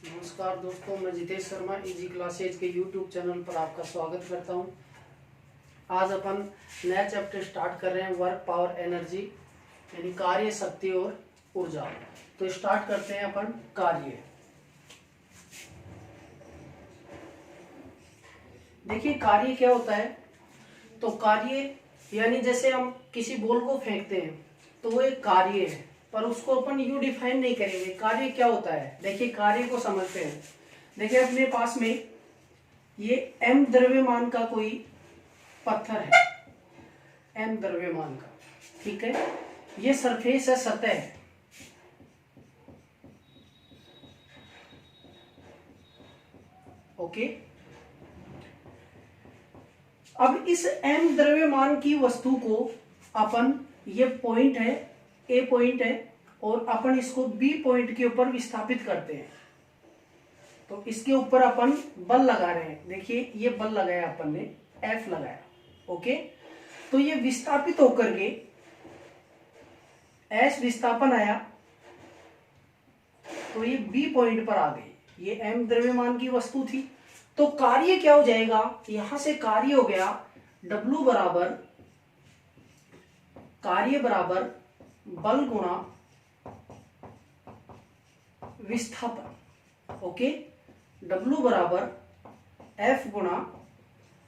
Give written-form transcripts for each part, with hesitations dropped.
नमस्कार दोस्तों, मैं जितेश शर्मा इजी क्लासेज के यूट्यूब चैनल पर आपका स्वागत करता हूं। आज अपन नया चैप्टर स्टार्ट कर रहे हैं, वर्क पावर एनर्जी यानी कार्य शक्ति और ऊर्जा। तो स्टार्ट करते हैं अपन कार्य। देखिए कार्य क्या होता है। तो कार्य यानी जैसे हम किसी बॉल को फेंकते हैं तो वो एक कार्य है, पर उसको अपन यूं डिफाइन नहीं करेंगे कार्य क्या होता है। देखिए कार्य को समझते हैं। देखिए अपने पास में ये m द्रव्यमान का कोई पत्थर है, m द्रव्यमान का, ठीक है। ये सरफेस है, सतह है, ओके। अब इस m द्रव्यमान की वस्तु को अपन, ये पॉइंट है, ए पॉइंट है, और अपन इसको बी पॉइंट के ऊपर विस्थापित करते हैं। तो इसके ऊपर अपन बल लगा रहे हैं। देखिए ये बल लगाया अपन ने, F लगाया, ओके। तो ये विस्थापित होकर के S विस्थापन आया, तो ये बी पॉइंट पर आ गई। ये m द्रव्यमान की वस्तु थी। तो कार्य क्या हो जाएगा, यहां से कार्य हो गया W बराबर, कार्य बराबर बल गुणा विस्थापन, ओके। W बराबर F गुणा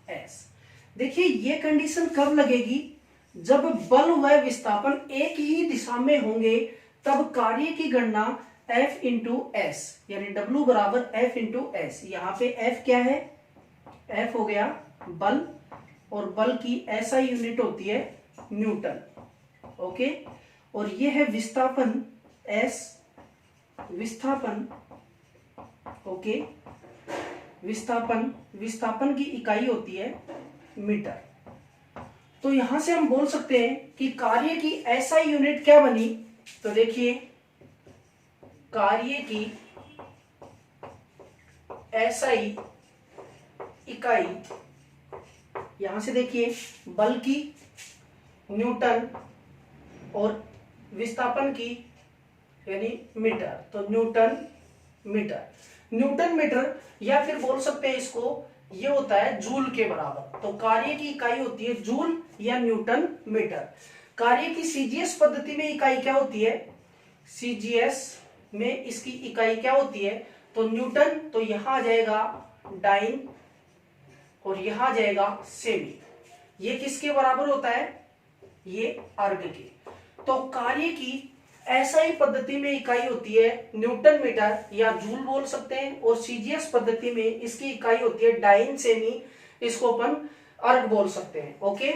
S। देखिए ये कंडीशन कब लगेगी, जब बल व विस्थापन एक ही दिशा में होंगे, तब कार्य की गणना F इंटू एस यानी W बराबर F इंटू एस। यहाँ पे F क्या है, F हो गया बल, और बल की SI यूनिट होती है न्यूटन, ओके। और ये है विस्थापन S, विस्थापन, ओके। विस्थापन की इकाई होती है मीटर। तो यहां से हम बोल सकते हैं कि कार्य की SI यूनिट क्या बनी। तो देखिए कार्य की SI इकाई, यहां से देखिए बल की न्यूटन और विस्थापन की यानी मीटर, तो न्यूटन मीटर, या फिर बोल सकते हैं इसको, ये होता है जूल के बराबर। तो कार्य की इकाई होती है जूल या न्यूटन मीटर। कार्य की सीजीएस पद्धति में इकाई क्या होती है, सीजीएस में इसकी इकाई क्या होती है, तो न्यूटन। तो यहां आ जाएगा डाइन और यहां आ जाएगा सेमी। ये किसके बराबर होता है, ये अर्ग के। तो कार्य की SI पद्धति में इकाई होती है न्यूटन मीटर या जूल बोल सकते हैं, और सीजीएस पद्धति में इसकी इकाई होती है डाइन सेमी, इसको अपन अर्ग बोल सकते हैं, ओके।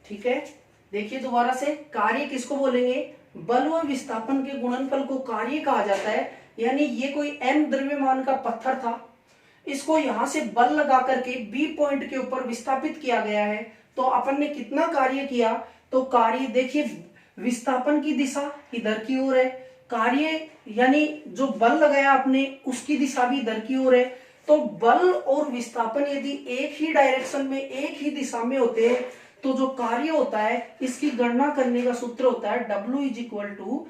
ठीक है। देखिए दोबारा से, कार्य किसको बोलेंगे, बल व विस्थापन के गुणनफल को कार्य कहा जाता है। यानी ये कोई m द्रव्यमान का पत्थर था, इसको यहां से बल लगा करके बी पॉइंट के ऊपर विस्थापित किया गया है। तो अपन ने कितना कार्य किया, तो कार्य देखिए विस्थापन की दिशा इधर की ओर है, कार्य यानी जो बल लगाया आपने उसकी दिशा भी इधर की ओर है। तो बल और विस्थापन यदि एक ही डायरेक्शन में, एक ही दिशा में होते हैं, तो जो कार्य होता है इसकी गणना करने का सूत्र होता है W इज इक्वल टू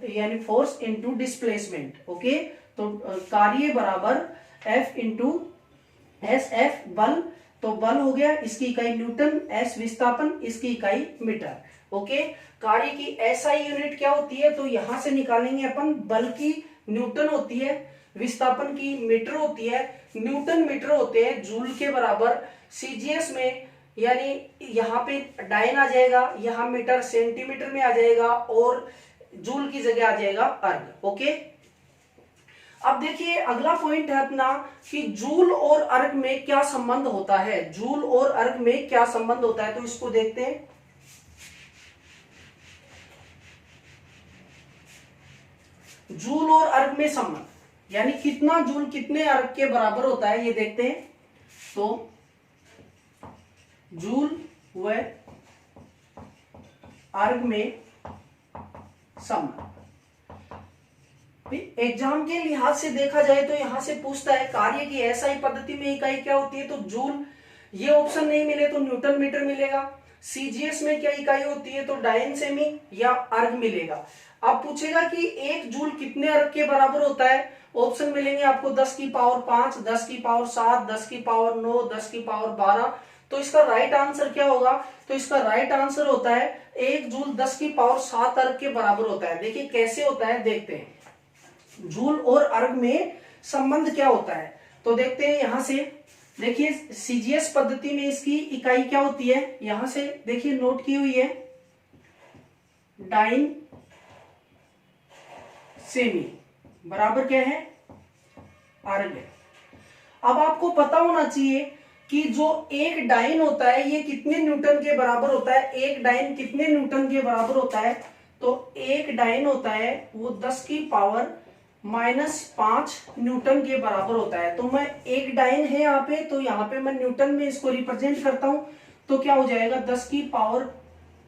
यानी फोर्स इंटू डिस्प्लेसमेंट, ओके। तो कार्य बराबर F इंटू एस, F बल, तो बल हो गया, इसकी इकाई न्यूटन, S विस्थापन, इसकी इकाई मीटर, ओके। कार्य की SI यूनिट क्या होती है, तो यहां से निकालेंगे अपन, बल की न्यूटन होती है, विस्थापन की मीटर होती है, न्यूटन मीटर होते हैं जूल के बराबर। सीजीएस में यानी यहाँ पे डाइन आ जाएगा, यहाँ मीटर सेंटीमीटर में आ जाएगा, और जूल की जगह आ जाएगा अर्ग, ओके। अब देखिए अगला पॉइंट है अपना कि जूल और अर्ग में क्या संबंध होता है, जूल और अर्ग में क्या संबंध होता है, तो इसको देखते हैं। जूल और अर्ग में संबंध यानी कितना जूल कितने अर्ग के बराबर होता है, ये देखते हैं। तो जूल व अर्ग में संबंध, एग्जाम के लिहाज से देखा जाए तो यहां से पूछता है कार्य की SI पद्धति में इकाई क्या होती है, तो जूल ये ऑप्शन नहीं मिले तो न्यूटन मीटर मिलेगा। सीजीएस में क्या इकाई होती है, तो डाइन सेमी या अर्ग मिलेगा। अब पूछेगा कि 1 जूल कितने अर्ग के बराबर होता है, ऑप्शन मिलेंगे आपको 10 की पावर 5, 10 की पावर 7, 10 की पावर 9, 10 की पावर 12। तो इसका राइट आंसर क्या होगा, तो इसका राइट आंसर होता है 1 जूल 10 की पावर 7 अर्ग के बराबर होता है। देखिए कैसे होता है, देखते हैं जूल और अर्ग में संबंध क्या होता है। तो देखते हैं यहां से, देखिए सीजीएस पद्धति में इसकी इकाई क्या होती है, यहां से देखिए नोट की हुई है डाइन सेमी बराबर क्या है, अर्ग। अब आपको पता होना चाहिए कि जो एक डाइन होता है ये कितने न्यूटन के बराबर होता है, एक डाइन कितने न्यूटन के बराबर होता है, तो एक डाइन होता है वो 10 की पावर -5 न्यूटन के बराबर होता है। तो मैं एक डाइन है यहाँ पे, तो यहाँ पे मैं न्यूटन में इसको रिप्रेजेंट करता हूं, तो क्या हो जाएगा 10 की पावर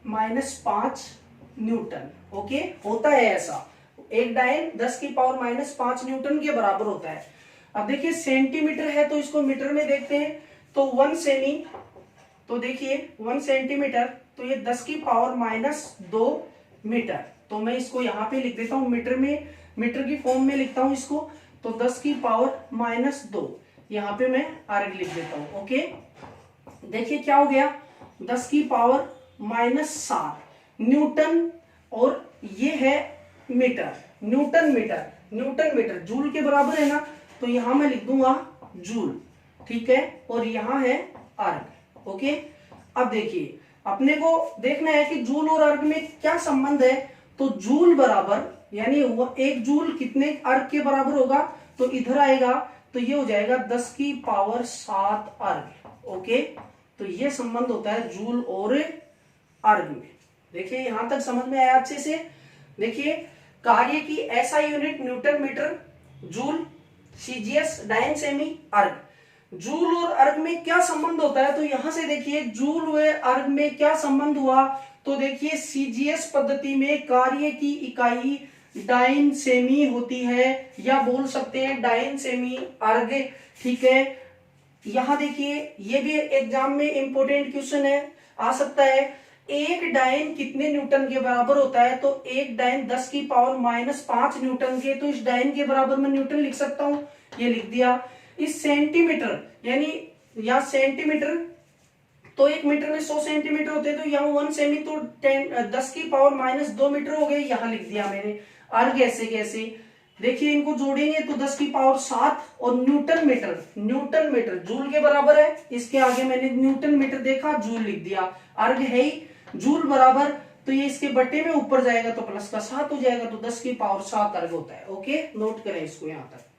-5 न्यूटन। ओके, होता है ऐसा, एक डाइन 10 की पावर -5 न्यूटन के बराबर होता है। अब देखिए सेंटीमीटर है तो इसको मीटर में देखते हैं, तो 1 सेमी, तो देखिए 1 सेंटीमीटर, तो ये 10 की पावर -2 मीटर। तो मैं इसको यहाँ पे लिख देता हूँ मीटर में, मीटर की फॉर्म में लिखता हूँ इसको, तो 10 की पावर -2 यहाँ पे मैं अर्ग लिख देता हूँ। ओके, देखिए क्या हो गया, 10 की पावर -7 न्यूटन, और ये है metre, newton metre, newton metre joule के बराबर है ना, तो यहां मैं लिख दूंगा जूल, ठीक है, और यहां है अर्ग। ओके, अब देखिए अपने को देखना है कि जूल और अर्ग में क्या संबंध है, तो जूल बराबर यानी वो 1 जूल कितने अर्ग के बराबर होगा, तो इधर आएगा तो ये हो जाएगा 10 की पावर 7 अर्ग। ओके, तो ये संबंध होता है जूल और अर्ग में। देखिए यहां तक समझ में आया अच्छे से। देखिए कार्य की SI unit newton metre, joule, CGS, dyne सेमी, अर्ग। जूल और अर्ग में क्या संबंध होता है, तो यहां से देखिए जूल व अर्ग में क्या संबंध हुआ, तो देखिए सीजीएस पद्धति में कार्य की इकाई डाइन सेमी होती है, या बोल सकते हैं डाइन सेमी अर्ग, ठीक है। यहां देखिए ये भी एग्जाम में इंपॉर्टेंट क्वेश्चन है, आ सकता है, एक डाइन कितने न्यूटन के बराबर होता है, तो एक डाइन 10 की पावर -5 न्यूटन के, तो इस डाइन के बराबर मैं न्यूटन लिख सकता हूं, ये लिख दिया। इस सेंटीमीटर यानी या सेंटीमीटर, तो 1 मीटर में 100 सेंटीमीटर होते हैं, तो यहाँ 1 सेमी तो 10 की पावर -2 मीटर हो गए, यहाँ लिख दिया मैंने। अर्ग ऐसे कैसे, देखिए इनको जोड़ेंगे तो 10 की पावर 7, और newton metre, newton metre joule के बराबर है, इसके आगे मैंने न्यूटन मीटर देखा, जूल लिख दिया। अर्ग है ही जूल बराबर, तो ये इसके बट्टे में ऊपर जाएगा तो प्लस का 7 हो जाएगा, तो 10 की पावर 7 अर्ग होता है। ओके, नोट करें इसको यहां तक।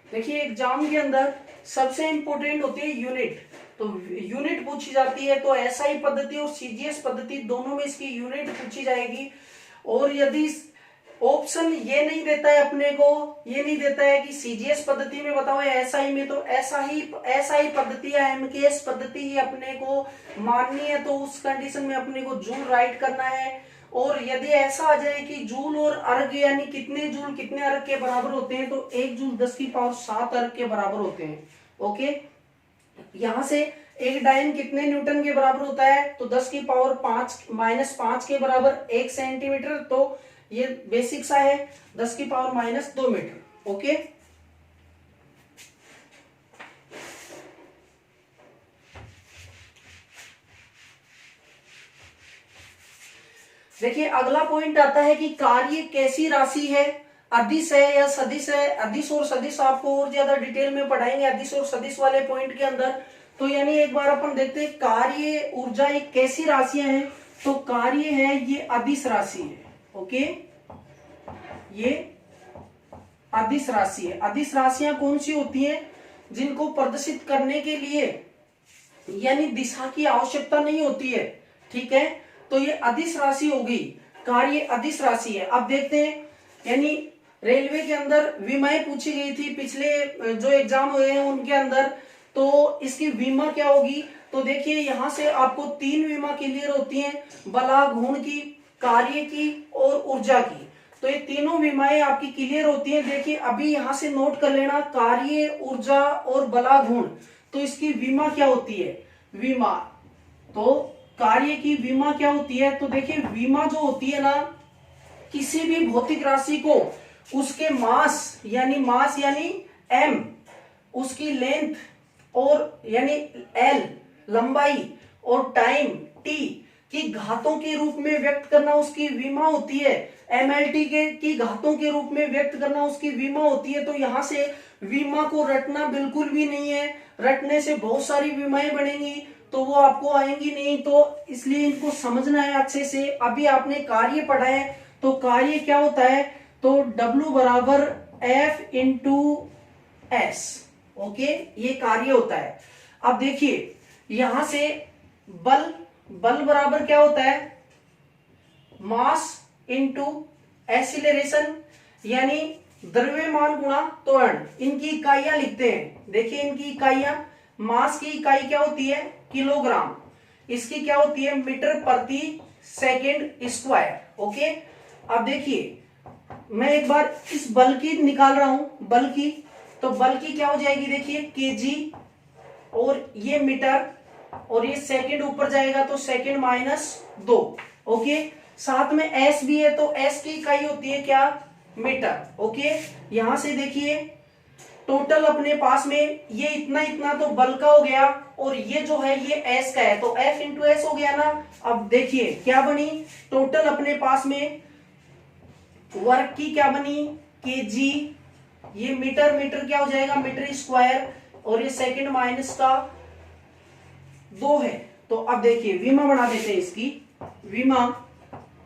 देखिए एग्जाम के अंदर सबसे इंपॉर्टेंट होती है यूनिट, तो यूनिट पूछी जाती है, तो एसआई पद्धति और सीजीएस पद्धति दोनों में इसकी यूनिट पूछी जाएगी। और यदि ऑप्शन ये नहीं देता है अपने को, ये नहीं देता है कि सीजीएस पद्धति में बताओ या एसआई में, तो एसआई पद्धति या एमकेएस पद्धति ही अपने को माननी है, तो उस कंडीशन में अपने को जूल राइट करना है। और यदि ऐसा आ जाए कि जूल और अर्ग यानी कितने जूल कितने अर्ग के बराबर होते हैं, तो 1 जूल 10 की पावर 7 अर्ग के बराबर होते हैं। ओके, यहां से एक डाइन कितने न्यूटन के बराबर होता है, तो 10 की पावर -5 के बराबर 1 सेंटीमीटर, तो ये बेसिक सा है, 10 की पावर -2 मीटर। ओके, देखिए अगला पॉइंट आता है कि कार्य कैसी राशि है, अदिश है या सदिश है। अदिश और सदिश आपको और ज्यादा डिटेल में पढ़ाएंगे अदिश और सदिश वाले पॉइंट के अंदर। तो यानी एक बार अपन देखते हैं कार्य ऊर्जा एक कैसी राशियां हैं, तो कार्य है ये अदिश राशि है। ओके, ये अदिश राशि है। अदिश राशियां कौन सी होती हैं, जिनको प्रदर्शित करने के लिए यानी दिशा की आवश्यकता नहीं होती है, ठीक है, तो ये अदिश राशि हो गई, कार्य अदिश राशि है। अब देखते हैं, यानी रेलवे के अंदर विमाएं पूछी गई थी पिछले जो एग्जाम हुए हैं उनके अंदर, तो इसकी विमा क्या होगी? तो देखिए यहां से आपको 3 विमा क्लियर होती हैं, बला, घूर्ण की, कार्य की और ऊर्जा की। तो ये तीनों विमाएं आपकी क्लियर होती हैं। देखिए अभी यहां से नोट कर लेना, कार्य, ऊर्जा और बला, घूर्ण, तो इसकी विमा क्या होती है? विमा। तो कार्य की विमा क्या होती है? तो देखिए विमा जो होती है ना, किसी भी भौतिक राशि को उसके मास यानी m, उसकी लेंथ और यानी l लंबाई और टाइम t की घातों के रूप में व्यक्त करना उसकी विमा होती है। mlt की घातों के रूप में व्यक्त करना उसकी विमा होती है। तो यहां से विमा को रटना बिल्कुल भी नहीं है, रटने से बहुत सारी विमाएं बनेंगी तो वो आपको आएंगी नहीं, तो इसलिए इनको समझना है अच्छे से। अभी आपने कार्य पढ़ा है, तो कार्य क्या होता है? तो W बराबर F इंटू एस, ओके, ये कार्य होता है। अब देखिए यहां से बल बराबर क्या होता है? मास इंटू एक्सीलरेशन, यानी द्रव्यमान गुणा त्वरण। इनकी इकाइयां लिखते हैं। देखिए इनकी इकाइयां, मास की इकाई क्या होती है? किलोग्राम। इसकी क्या होती है? मीटर प्रति सेकेंड स्क्वायर। ओके, अब देखिए मैं एक बार इस बल की निकाल रहा हूं, बल की, तो बल की क्या हो जाएगी? देखिए केजी, और ये मीटर, और ये सेकंड ऊपर जाएगा तो सेकंड -2। ओके, साथ में एस भी है, तो एस की इकाई होती है क्या? मीटर। ओके, यहां से देखिए टोटल अपने पास में ये इतना इतना तो बल का हो गया, और ये जो है ये एस का है, तो एफ इंटू एस हो गया ना। अब देखिए क्या बनी टोटल अपने पास में, वर्क की क्या बनी? केजी, ये मीटर, मीटर क्या हो जाएगा? मीटर स्क्वायर, और ये सेकंड -2 है। तो अब देखिए विमा बना देते हैं इसकी, विमा,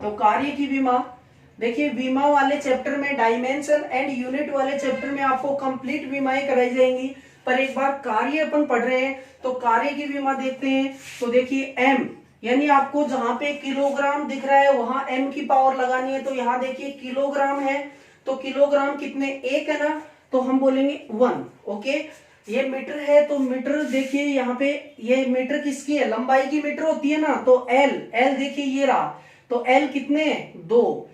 तो कार्य की विमा। देखिए विमा वाले चैप्टर में, डायमेंशन एंड यूनिट वाले चैप्टर में आपको कंप्लीट विमाएं कराई जाएंगी, पर एक बार कार्य अपन पढ़ रहे हैं तो कार्य की विमा देखते हैं। तो देखिए m, यानी आपको जहां पे किलोग्राम दिख रहा है वहां m की पावर लगानी है। तो यहां देखिए किलोग्राम है, तो किलोग्राम कितने? 1 है ना, तो हम बोलेंगे 1। ओके, ये मीटर है, तो मीटर देखिए यहाँ पे, ये मीटर किसकी है? लंबाई की मीटर होती है ना, तो l देखिए ये रहा, तो l कितने? 2,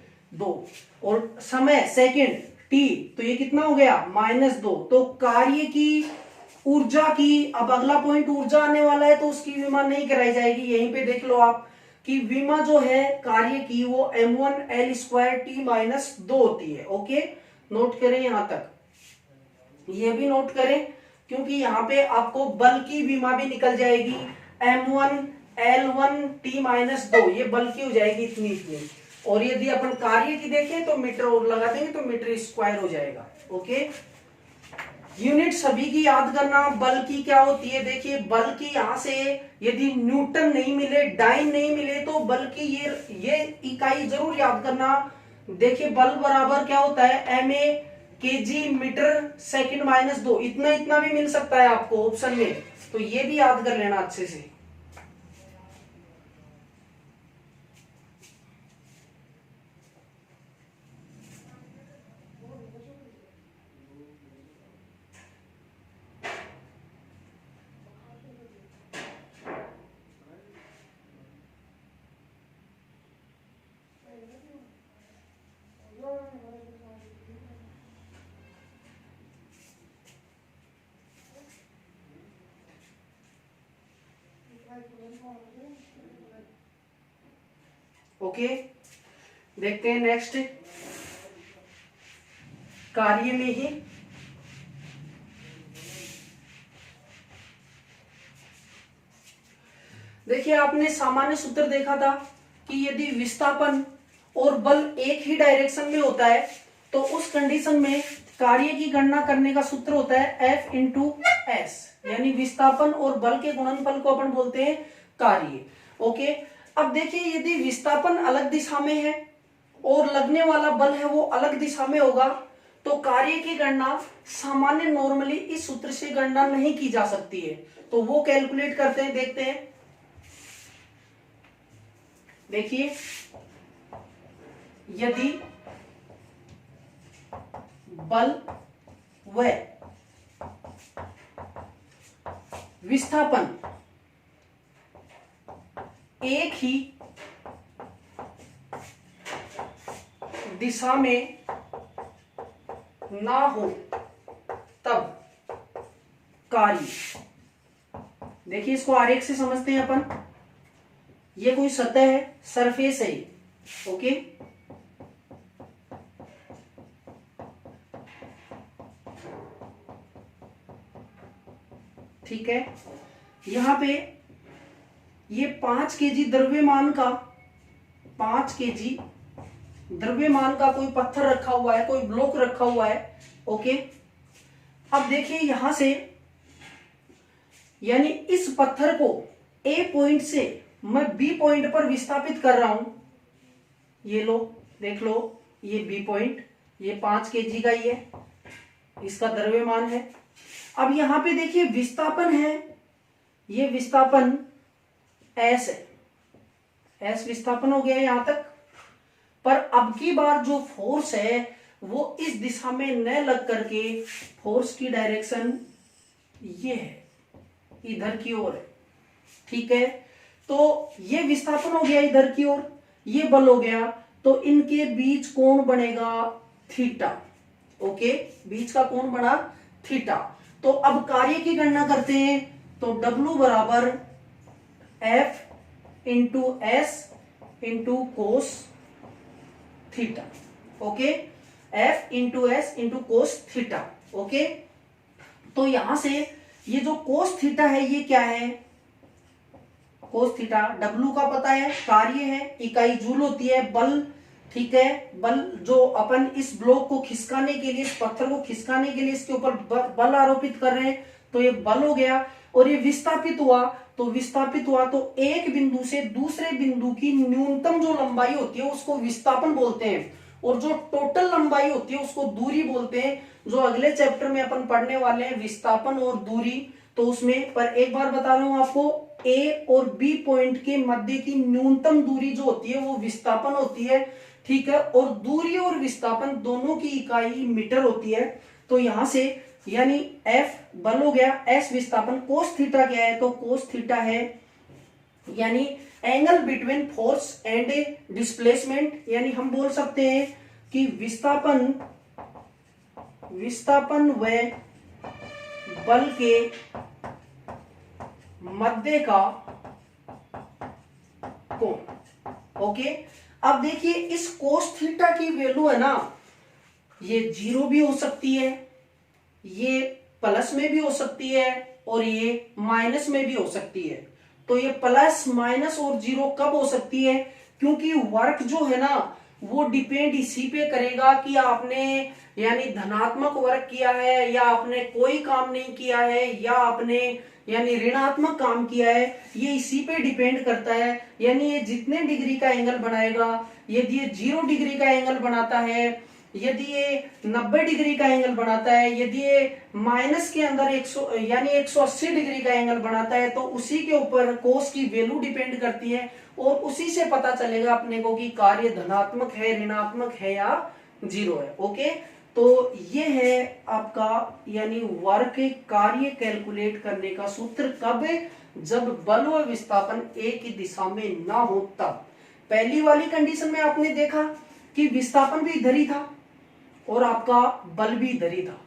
और समय सेकंड t, तो ये कितना हो गया? -2। तो कार्य की, ऊर्जा की, अब अगला पॉइंट ऊर्जा आने वाला है, तो उसकी विमा नहीं कराई जाएगी। यहीं पे देख लो आप कि विमा जो है कार्य की वो m1l2t-2 होती है। ओके, नोट करें यहां तक, ये भी नोट करें, क्योंकि यहाँ पे आपको बल की विमा भी निकल जाएगी, m1l1t-2, ये बल की हो जाएगी इतनी इतनी, और यदि अपन कार्य की देखें तो मीटर और लगा देंगे तो मीटर स्क्वायर हो जाएगा। ओके, यूनिट सभी की याद करना। बल की क्या होती है? देखिए बल की यहाँ से यदि न्यूटन नहीं मिले, डाइन नहीं मिले, तो बल की ये इकाई जरूर याद करना। देखिए बल बराबर क्या होता है? ma केजी मीटर सेकंड -2, इतना इतना भी मिल सकता है आपको ऑप्शन में, तो ये भी याद कर लेना अच्छे से। ओके, देखते हैं नेक्स्ट कार्य में ही। देखिए आपने सामान्य सूत्र देखा था कि यदि विस्थापन और बल एक ही डायरेक्शन में होता है तो उस कंडीशन में कार्य की गणना करने का सूत्र होता है F इंटू एस, यानी विस्थापन और बल के गुणनफल को अपन बोलते हैं कार्य। ओके, अब देखिए यदि विस्थापन अलग दिशा में है और लगने वाला बल है वो अलग दिशा में होगा, तो कार्य की गणना सामान्य नॉर्मली इस सूत्र से गणना नहीं की जा सकती है। तो वो कैलकुलेट करते हैं, देखते हैं। देखिए यदि बल व विस्थापन एक ही दिशा में ना हो तब कार्य। देखिए इसको आरेख से समझते हैं अपन। ये कोई सतह है, सरफेस है, ओके। ठीक है, यहां पे ये 5 केजी द्रव्यमान का 5 केजी द्रव्यमान का कोई पत्थर रखा हुआ है, कोई ब्लॉक रखा हुआ है, ओके। अब देखिए यहां से, यानी इस पत्थर को ए पॉइंट से मैं बी पॉइंट पर विस्थापित कर रहा हूं। ये लो, देख लो, ये बी पॉइंट, ये 5 केजी का ही है, इसका द्रव्यमान है। अब यहां पे देखिए विस्थापन है, ये विस्थापन एस है, एस विस्थापन हो गया यहां तक। पर अब की बार जो फोर्स है वो इस दिशा में न लग करके फोर्स की डायरेक्शन ये है, इधर की ओर है। ठीक है, तो ये विस्थापन हो गया इधर की ओर, ये बल हो गया, तो इनके बीच कोण बनेगा थीटा, ओके। बीच का कोण बना थीटा। तो अब कार्य की गणना करते हैं, तो W बराबर F into S into cos theta, okay. F into S into cos theta, okay. तो यहां से ये जो कोस थीटा है ये क्या है, कोस थीटा W का पता है, कार्य है, इकाई जूल होती है, बल, ठीक है। बल जो अपन इस ब्लॉक को खिसकाने के लिए, इस पत्थर को खिसकाने के लिए इसके ऊपर बल आरोपित कर रहे हैं, तो ये बल हो गया। और ये विस्थापित हुआ, तो एक बिंदु से दूसरे बिंदु की न्यूनतम जो लंबाई होती है उसको विस्थापन बोलते हैं, और जो टोटल लंबाई होती है उसको दूरी बोलते हैं, जो अगले चैप्टर में अपन पढ़ने वाले हैं, विस्थापन और दूरी। तो उसमें पर एक बार बता रहा हूं आपको, ए और बी पॉइंट के मध्य की न्यूनतम दूरी जो होती है वो विस्थापन होती है, ठीक है। और दूरी और विस्थापन दोनों की इकाई मीटर होती है। तो यहां से यानी F बल हो गया, S विस्थापन, कोस थीटा क्या है, तो कोस थीटा है यानी angle between force and displacement. यानी हम बोल सकते हैं कि विस्थापन व बल के मध्य का कोण, ओके। अब देखिए इस कोस थीटा की वैल्यू है ना, ये 0 भी हो सकती है, ये प्लस में भी हो सकती है, और ये माइनस में भी हो सकती है। तो ये प्लस, माइनस और 0 कब हो सकती है, क्योंकि वर्क जो है ना वो डिपेंड इसी पे करेगा कि आपने यानी धनात्मक वर्क किया है, या आपने कोई काम नहीं किया है, या आपने यानी ऋणात्मक काम किया है, ये इसी पे डिपेंड करता है। यानी ये जितने डिग्री का एंगल बनाएगा, यदि ये 0 डिग्री का एंगल बनाता है, यदि ये 90 डिग्री का एंगल बनाता है, यदि ये माइनस के अंदर 100 यानी 180 डिग्री का एंगल बनाता है, तो उसी के ऊपर कोस की वैल्यू डिपेंड करती है, और उसी से पता चलेगा अपने को कि कार्य धनात्मक है, ऋणात्मक है या 0 है, ओके। तो ये है आपका यानी वर्क कार्य कैलकुलेट करने का सूत्र, कब, जब बल व विस्थापन एक ही दिशा में ना हो तब। पहली वाली कंडीशन में आपने देखा कि विस्थापन भी इधर ही था और आपका बल भी इधर ही था,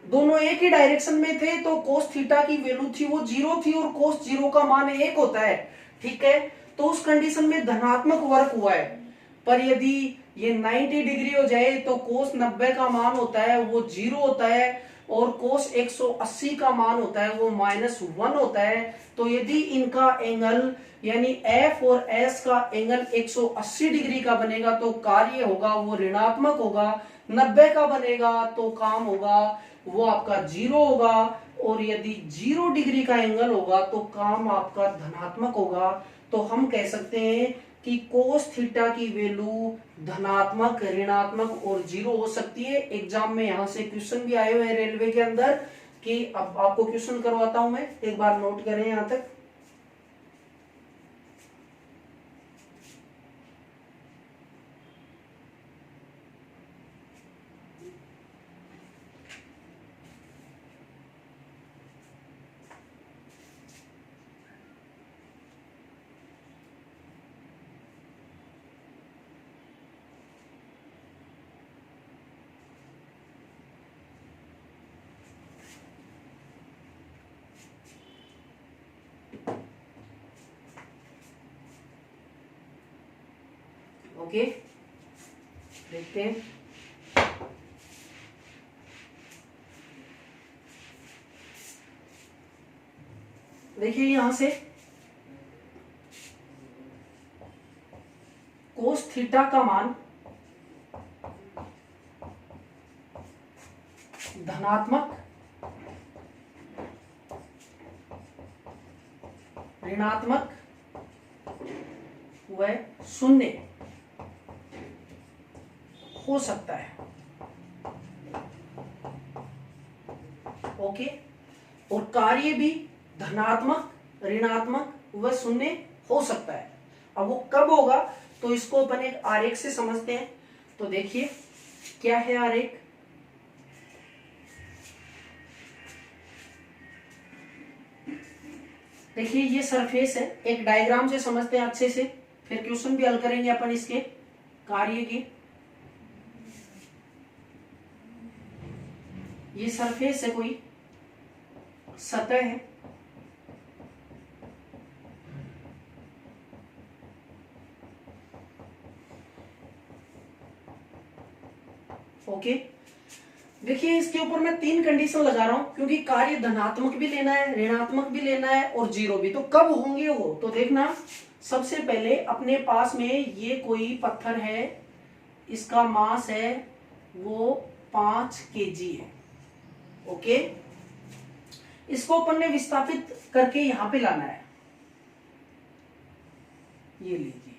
दोनों एक ही डायरेक्शन में थे, तो कोस थीटा की वैल्यू थी वो 0 थी, और कोस 0 का मान 1 होता है, ठीक है। तो उस कंडीशन में धनात्मक वर्क हुआ है। पर यदि ये 90 डिग्री हो जाए तो कोस 90 का मान होता है वो 0 होता है, और कोस 180 का मान होता है वो -1 होता है। तो यदि इनका एंगल यानी F और S का एंगल 180 डिग्री का बनेगा तो कार्य होगा वो ऋणात्मक होगा, 90 का बनेगा तो काम होगा वो आपका 0 होगा, और यदि 0 डिग्री का एंगल होगा तो काम आपका धनात्मक होगा। तो हम कह सकते हैं कि कोस थीटा की वैल्यू धनात्मक, ऋणात्मक और 0 हो सकती है। एग्जाम में यहां से क्वेश्चन भी आए हुए हैं रेलवे के अंदर, कि अब आपको क्वेश्चन करवाता हूं मैं, एक बार नोट करें यहां तक। ओके, देखते हैं। देखिए यहां से कोस थीटा का मान धनात्मक, ऋणात्मक व शून्य हो सकता है। ओके, और कार्य भी धनात्मक, ऋणात्मक व शून्य हो सकता है। अब वो कब होगा तो इसको अपन एक आरेख से समझते हैं। तो देखिए क्या है आरेख। देखिए ये सरफेस है, एक डायग्राम से समझते हैं अच्छे से, फिर क्वेश्चन भी हल करेंगे अपन इसके कार्य के। ये सरफेस है, कोई सतह है, ओके। देखिए इसके ऊपर मैं 3 कंडीशन लगा रहा हूं, क्योंकि कार्य धनात्मक भी लेना है, ऋणात्मक भी लेना है और जीरो भी। तो कब होंगे वो, तो देखना सबसे पहले अपने पास में ये कोई पत्थर है, इसका मास है वो 5 kg है, ओके। इसको अपन ने विस्थापित करके यहां पे लाना है, ये लीजिए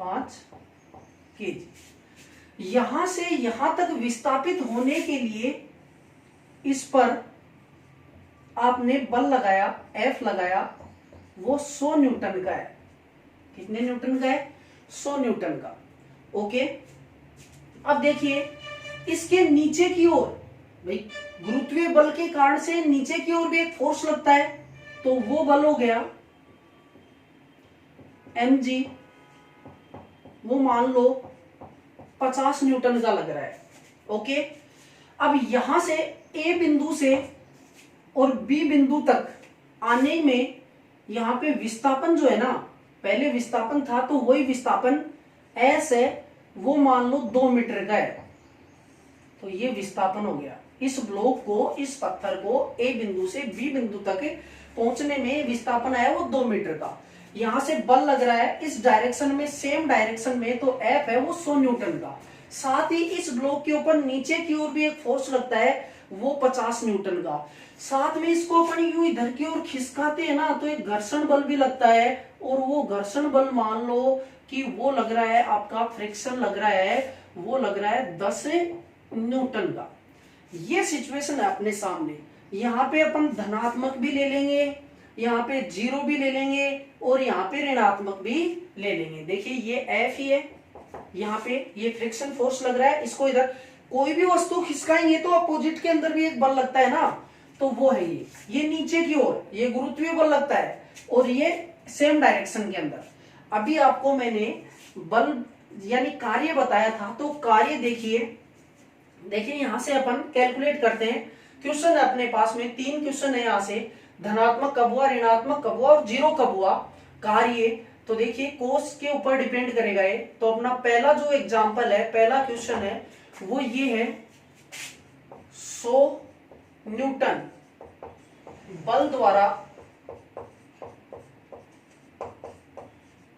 5 kg। यहां से यहां तक विस्थापित होने के लिए इस पर आपने बल लगाया, F लगाया, वो 100 न्यूटन का है। कितने न्यूटन का है? 100 न्यूटन का, ओके। अब देखिए इसके नीचे की ओर, भाई गुरुत्वीय बल के कारण से नीचे की ओर भी एक फोर्स लगता है, तो वो बल हो गया mg, वो मान लो 50 न्यूटन का लग रहा है, ओके। अब यहां से A बिंदु से और B बिंदु तक आने में यहां पे विस्थापन जो है ना, पहले विस्थापन था तो वही विस्थापन S है, वो मान लो 2 मीटर का है। तो ये विस्थापन हो गया। इस ब्लॉक को, इस पत्थर को A बिंदु से B बिंदु तक पहुंचने में विस्थापन आया वो 2 मीटर का। यहां से बल लग रहा है इस डायरेक्शन में, सेम डायरेक्शन में, तो F है वो 100 न्यूटन का। साथ ही इस ब्लॉक के ऊपर नीचे की ओर भी एक फोर्स लगता है वो 50 न्यूटन का। साथ में इसको अपन यूं इधर की ओर खिसकाते हैं ना, तो एक घर्षण बल भी लगता है, और वो घर्षण बल मान लो कि वो लग रहा है आपका, फ्रिक्शन लग रहा है, वो लग रहा है 10 न्यूटन का। ये सिचुएशन है अपने सामने। यहाँ पे अपन धनात्मक भी ले लेंगे, यहाँ पे जीरो भी ले लेंगे, और यहाँ पे ऋणात्मक भी ले लेंगे। देखिए ये F ही है, यहाँ पे ये फ्रिक्शन फोर्स लग रहा है। इसको इधर कोई भी वस्तु खिसकाएंगे तो अपोजिट के अंदर भी एक बल लगता है ना, तो वो है ये नीचे की ओर ये गुरुत्वीय बल लगता है, और ये सेम डायरेक्शन के अंदर। अभी आपको मैंने बल यानी कार्य बताया था, तो कार्य देखिए यहां से अपन कैलकुलेट करते हैं। क्वेश्चन है अपने पास में, 3 क्वेश्चन है यहाँ से, धनात्मक कब हुआ, ऋणात्मक कब हुआ और जीरो कब हुआ कार्य। तो देखिए कोस के ऊपर डिपेंड करेगा ये। तो अपना पहला जो एग्जांपल है, पहला क्वेश्चन है वो ये है, 100 न्यूटन बल द्वारा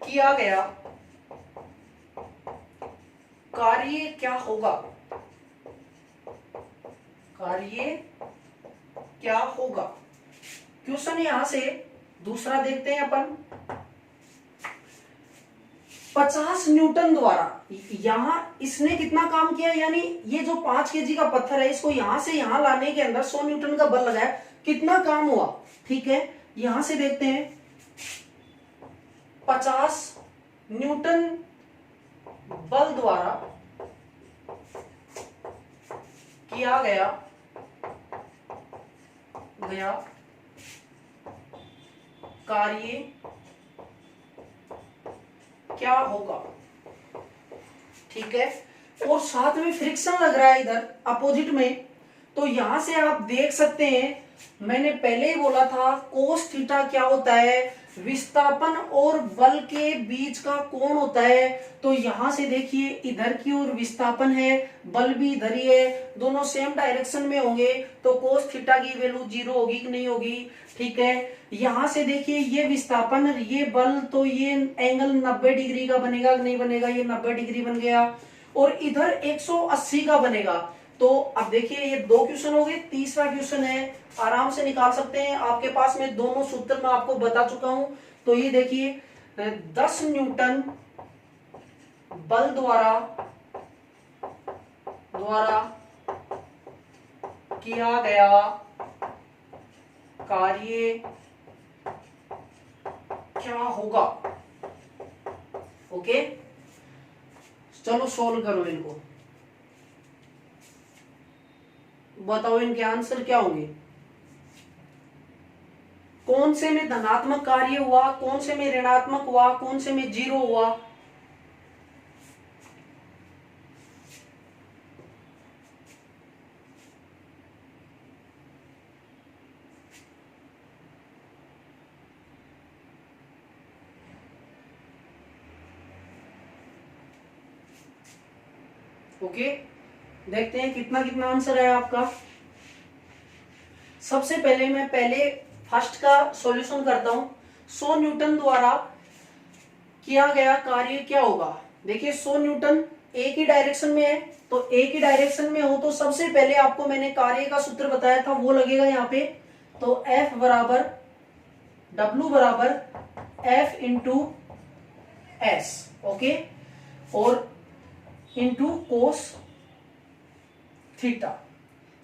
किया गया कार्य क्या होगा, कार्य क्या होगा। क्वेश्चन यहां से दूसरा देखते हैं अपन, 50 न्यूटन द्वारा, यहां इसने कितना काम किया, यानी ये जो 5 kg का पत्थर है, इसको यहां से यहां लाने के अंदर 100 न्यूटन का बल लगाया, कितना काम हुआ, ठीक है। यहां से देखते हैं 50 न्यूटन बल द्वारा किया गया कार्य क्या होगा, ठीक है। और साथ में फ्रिक्शन लग रहा है इधर अपोजिट में, तो यहां से आप देख सकते हैं, मैंने पहले ही बोला था कोस थीटा क्या होता है, विस्थापन और बल के बीच का कोण होता है, तो यहां से देखिए इधर की ओर विस्थापन है, बल भी इधर ही है, दोनों सेम डायरेक्शन में होंगे, तो कोस थीटा की वैल्यू 0 होगी कि नहीं होगी। ठीक है, यहां से देखिए ये विस्थापन ये बल, तो ये एंगल 90 डिग्री का बनेगा कि नहीं बनेगा, ये 90 डिग्री बन गया, और इधर 180 का बनेगा। तो अब देखिए ये 2 क्वेश्चन हो गए, तीसरा क्वेश्चन है, आराम से निकाल सकते हैं, आपके पास में दोनों सूत्र मैं आपको बता चुका हूं। तो ये देखिए 10 न्यूटन बल द्वारा किया गया कार्य क्या होगा। ओके, चलो सोल्व करो इनको, बताओ इनके आंसर क्या होंगे। कौन से में धनात्मक कार्य हुआ, कौन से में ऋणात्मक हुआ, कौन से में 0 हुआ। ओके, देखते हैं कितना कितना आंसर है आपका। सबसे पहले मैं फर्स्ट का सॉल्यूशन करता हूं। 100 न्यूटन द्वारा किया गया कार्य क्या होगा। देखिए 100 न्यूटन एक ही डायरेक्शन में है, तो एक ही डायरेक्शन में हो तो सबसे पहले आपको मैंने कार्य का सूत्र बताया था वो लगेगा यहाँ पे। तो F बराबर W बराबर F इंटू एस, ओके, और इंटू कोस थीटा।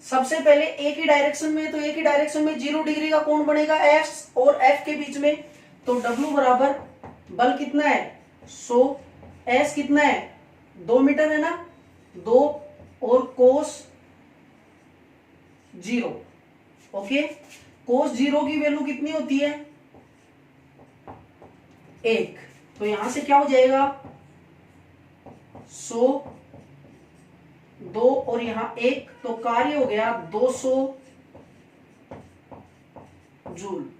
सबसे पहले एक ही डायरेक्शन में, तो एक ही डायरेक्शन में 0 डिग्री का कोण बनेगा एस और एफ के बीच में। तो W बराबर बल कितना है 100, एस कितना है 2 मीटर है ना, 2, और कोस 0। ओके, कोस 0 की वैल्यू कितनी होती है 1, तो यहां से क्या हो जाएगा 100, 2 और यहां 1, तो कार्य हो गया 200 जूल।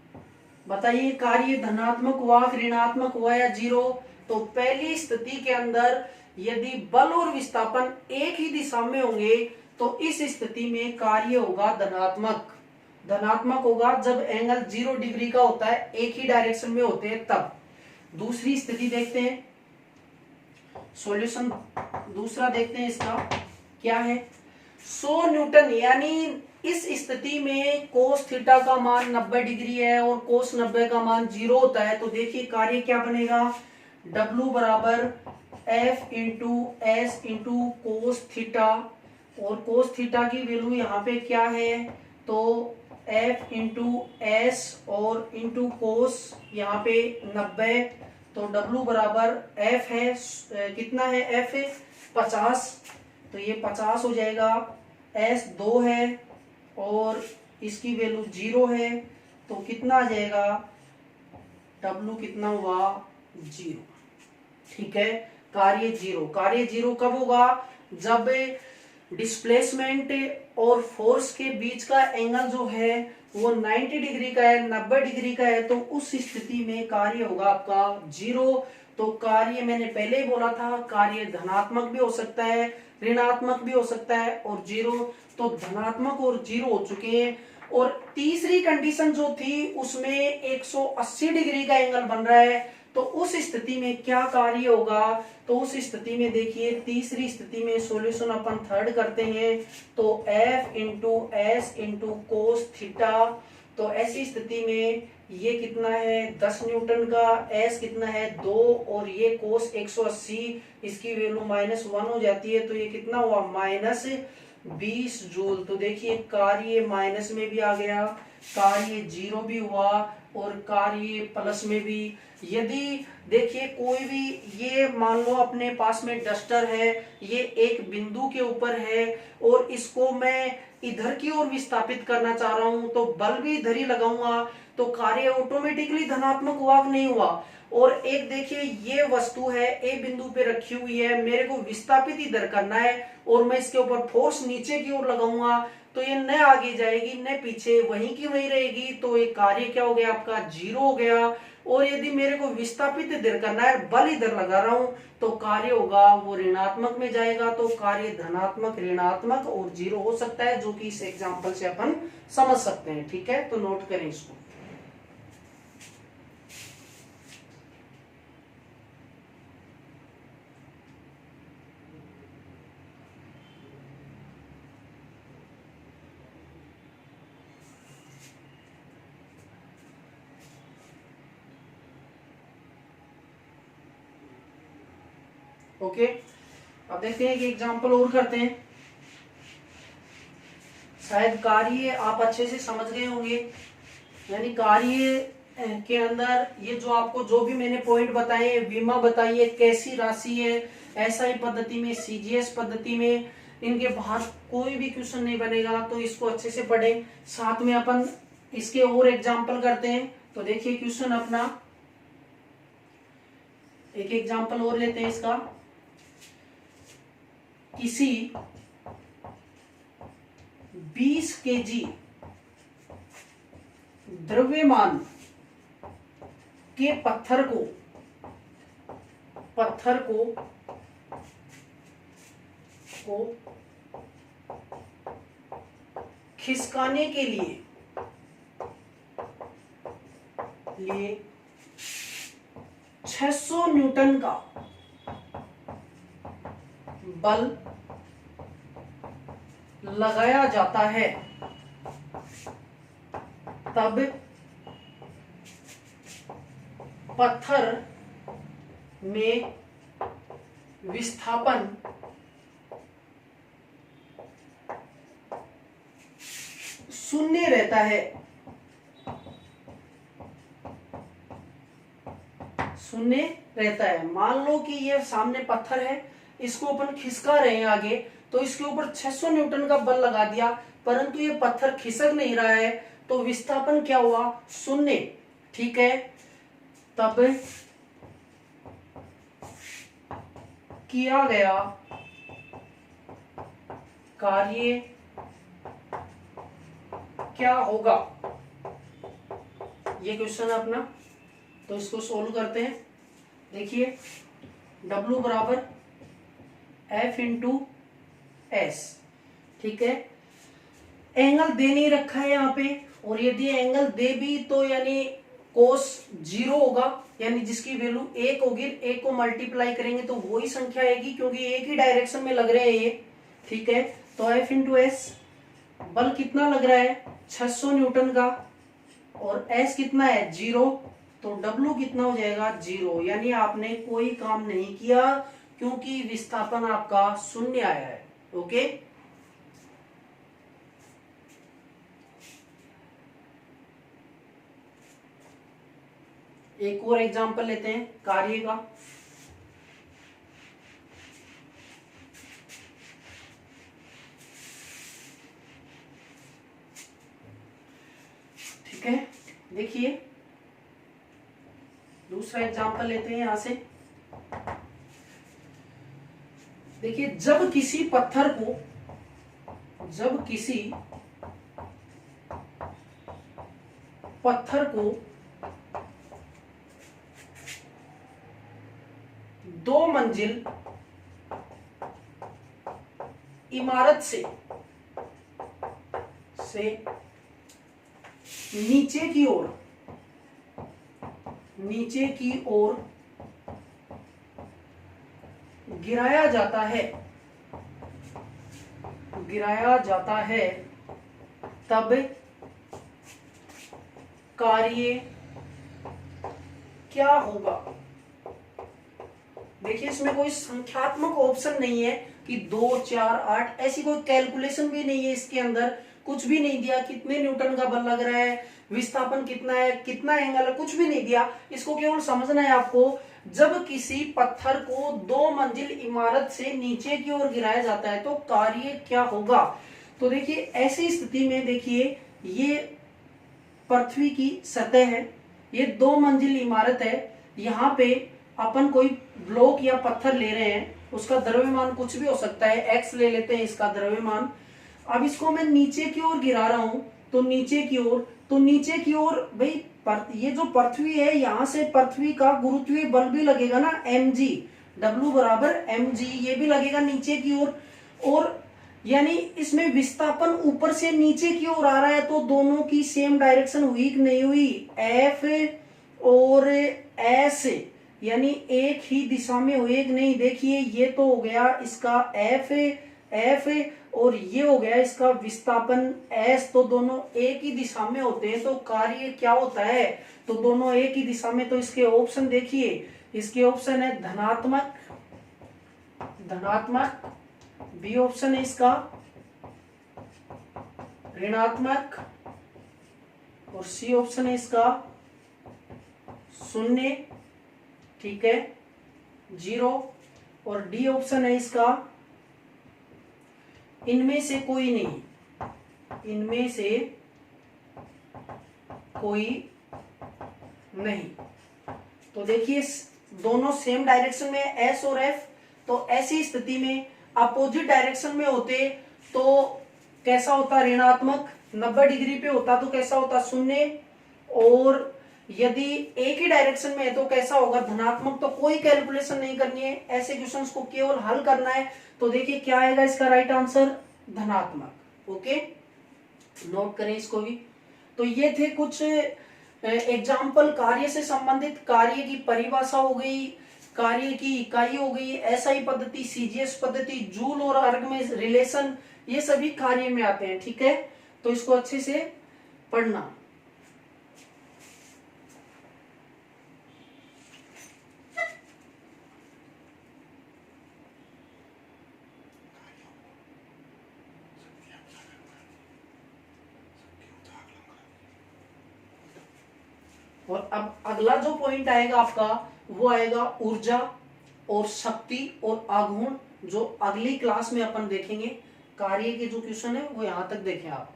बताइए कार्य धनात्मक हुआ, ऋणात्मक हुआ या 0। तो पहली स्थिति के अंदर यदि बल और विस्थापन एक ही दिशा में होंगे तो इस स्थिति में कार्य होगा धनात्मक। धनात्मक होगा जब एंगल 0 डिग्री का होता है, एक ही डायरेक्शन में होते हैं तब। दूसरी स्थिति देखते हैं, सॉल्यूशन दूसरा देखते हैं, इसका क्या है। 100 न्यूटन, यानी इस स्थिति में कोस थीटा का मान 90 डिग्री है और कोस 90 का मान 0 होता है। तो देखिए कार्य क्या बनेगा, W बराबर F into S into cos theta, और कोस थीटा की वैल्यू यहाँ पे क्या है, तो F इंटू एस और इंटू कोस यहाँ पे 90। तो W बराबर F है कितना है, F है 50, तो ये 50 हो जाएगा। S 2 है और इसकी वैल्यू 0 है, तो कितना आ जाएगा W कितना हुआ 0। ठीक है, कार्य 0। कार्य 0 कब होगा, जब डिस्प्लेसमेंट और फोर्स के बीच का एंगल जो है वो 90 डिग्री का है, 90 डिग्री का है, तो उस स्थिति में कार्य होगा आपका 0। तो कार्य मैंने पहले ही बोला था, कार्य धनात्मक भी हो सकता है, ऋणात्मक भी हो सकता है और 0। तो धनात्मक और 0 हो चुके हैं। और तीसरी कंडीशन जो थी उसमें 180 डिग्री का एंगल बन रहा है, तो उस स्थिति में क्या कार्य होगा। तो उस स्थिति में देखिए तीसरी स्थिति में सॉल्यूशन अपन थर्ड करते हैं, तो F into S into cos theta. तो ऐसी स्थिति में ये कितना है 10 न्यूटन का, S कितना है 2, और ये कोस 180, इसकी वैल्यू -1 हो जाती है, तो ये कितना हुआ -20 जूल। तो देखिए कार्य माइनस में भी आ गया, कार्य 0 भी हुआ और कार्य प्लस में भी। यदि देखिए कोई भी, ये मान लो अपने पास में डस्टर है, ये एक बिंदु के ऊपर है और इसको मैं इधर की ओर विस्थापित करना चाह रहा हूं, तो बल भी इधर ही लगाऊंगा, तो कार्य ऑटोमेटिकली धनात्मक हुआ कि नहीं हुआ। और एक देखिए ये वस्तु है ए बिंदु पे रखी हुई है, मेरे को विस्थापित इधर करना है और मैं इसके ऊपर फोर्स नीचे की ओर लगाऊंगा, तो ये न आगे जाएगी न पीछे, वहीं की वहीं रहेगी, तो ये कार्य क्या हो गया आपका, जीरो हो गया। और यदि मेरे को विस्थापित इधर करना है, बल इधर लगा रहा हूं, तो कार्य होगा वो ऋणात्मक में जाएगा, तो कार्य धनात्मक, ऋणात्मक और जीरो हो सकता है, जो कि इस एग्जांपल से अपन समझ सकते हैं। ठीक है, तो नोट करें इसको। ओके, अब देखते हैं कि एग्जांपल और करते हैं। शायद कार्य आप अच्छे से समझ गए होंगे। यानी कार्य के अंदर ये जो आपको जो भी मैंने पॉइंट बताए, विमा बताइए, कैसी राशि है, एसआई पद्धति में, सीजीएस पद्धति में, इनके बाहर कोई भी क्वेश्चन नहीं बनेगा, तो इसको अच्छे से पढ़ें। साथ में अपन इसके और एग्जांपल करते हैं। तो देखिए क्वेश्चन अपना, एक एग्जांपल और लेते हैं इसका। किसी 20 केजी द्रव्यमान के पत्थर को खिसकाने के लिए 600 न्यूटन का बल लगाया जाता है, तब पत्थर में विस्थापन शून्य रहता है। शून्य रहता है। मान लो कि ये सामने पत्थर है, इसको अपन खिसका रहे हैं आगे, तो इसके ऊपर 600 न्यूटन का बल लगा दिया, परंतु ये पत्थर खिसक नहीं रहा है, तो विस्थापन क्या हुआ, शून्य। ठीक है, तब किया गया कार्य क्या होगा, ये क्वेश्चन है अपना। तो इसको सोल्व करते हैं। देखिए W बराबर F इंटू एस। ठीक है, एंगल दे नहीं रखा है यहाँ पे, और यदि एंगल दे भी तो यानी कोस 0 होगा, यानी जिसकी वैल्यू 1 होगी, 1 को मल्टीप्लाई करेंगे तो वही संख्या आएगी, क्योंकि एक ही डायरेक्शन में लग रहे हैं ये। ठीक है, तो F इंटू एस, बल कितना लग रहा है 600 न्यूटन का, और S कितना है 0, तो W कितना हो जाएगा 0। यानी आपने कोई काम नहीं किया, क्योंकि विस्थापन आपका शून्य आया है। ओके, एक और एग्जांपल लेते हैं कार्य का। ठीक है, देखिए दूसरा एग्जांपल लेते हैं यहां से। देखिए, जब किसी पत्थर को 2 मंजिल इमारत से नीचे की ओर गिराया जाता है, तब कार्य क्या होगा। देखिए, इसमें कोई संख्यात्मक ऑप्शन नहीं है कि 2, 4, 8, ऐसी कोई कैलकुलेशन भी नहीं है इसके अंदर, कुछ भी नहीं दिया, कितने न्यूटन का बल लग रहा है, विस्थापन कितना है, कितना एंगल है, कुछ भी नहीं दिया। इसको केवल समझना है आपको, जब किसी पत्थर को 2 मंजिल इमारत से नीचे की ओर गिराया जाता है तो कार्य क्या होगा। तो देखिए, ऐसी स्थिति में देखिए, ये पृथ्वी की सतह है, ये 2 मंजिल इमारत है, यहाँ पे अपन कोई ब्लॉक या पत्थर ले रहे हैं, उसका द्रव्यमान कुछ भी हो सकता है, x ले लेते हैं इसका द्रव्यमान। अब इसको मैं नीचे की ओर गिरा रहा हूं, तो नीचे की ओर, तो नीचे की ओर भाई ये जो पृथ्वी है, यहां से पृथ्वी का गुरुत्वीय बल भी लगेगा ना mg, W बराबर mg, ये भी लगेगा नीचे की ओर। और यानी इसमें विस्थापन ऊपर से नीचे की ओर आ रहा है, तो दोनों की सेम डायरेक्शन हुई कि नहीं हुई, F और S, यानी एक ही दिशा में हुए कि नहीं। देखिए ये तो हो गया इसका F और ये हो गया इसका विस्थापन S, तो दोनों एक ही दिशा में होते हैं, तो कार्य क्या होता है, तो दोनों एक ही दिशा में। तो इसके ऑप्शन देखिए, इसके ऑप्शन है धनात्मक, बी ऑप्शन है इसका ऋणात्मक, और सी ऑप्शन है इसका शून्य, ठीक है, 0, और डी ऑप्शन है इसका इनमें से कोई नहीं, इनमें से कोई नहीं। तो देखिए दोनों सेम डायरेक्शन में एस और एफ, तो ऐसी स्थिति में अपोजिट डायरेक्शन में होते तो कैसा होता, ऋणात्मक, 90 डिग्री पे होता तो कैसा होता, शून्य, और यदि एक ही डायरेक्शन में है तो कैसा होगा, धनात्मक। तो कोई कैलकुलेशन नहीं करनी है, ऐसे क्वेश्चंस को केवल हल करना है। तो देखिए क्या आएगा इसका राइट आंसर, धनात्मक। ओके, नोट करें इसको भी। तो ये थे कुछ एग्जाम्पल कार्य से संबंधित। कार्य की परिभाषा हो गई, कार्य की इकाई हो गई, एसआई पद्धति, सीजीएस पद्धति, जूल और अर्ग में रिलेशन, ये सभी कार्य में आते हैं। ठीक है, तो इसको अच्छे से पढ़ना। और अब अगला जो पॉइंट आएगा आपका, वो आएगा ऊर्जा और शक्ति और आघूर्ण, जो अगली क्लास में अपन देखेंगे। कार्य के जो क्वेश्चन है वो यहां तक देखें आप।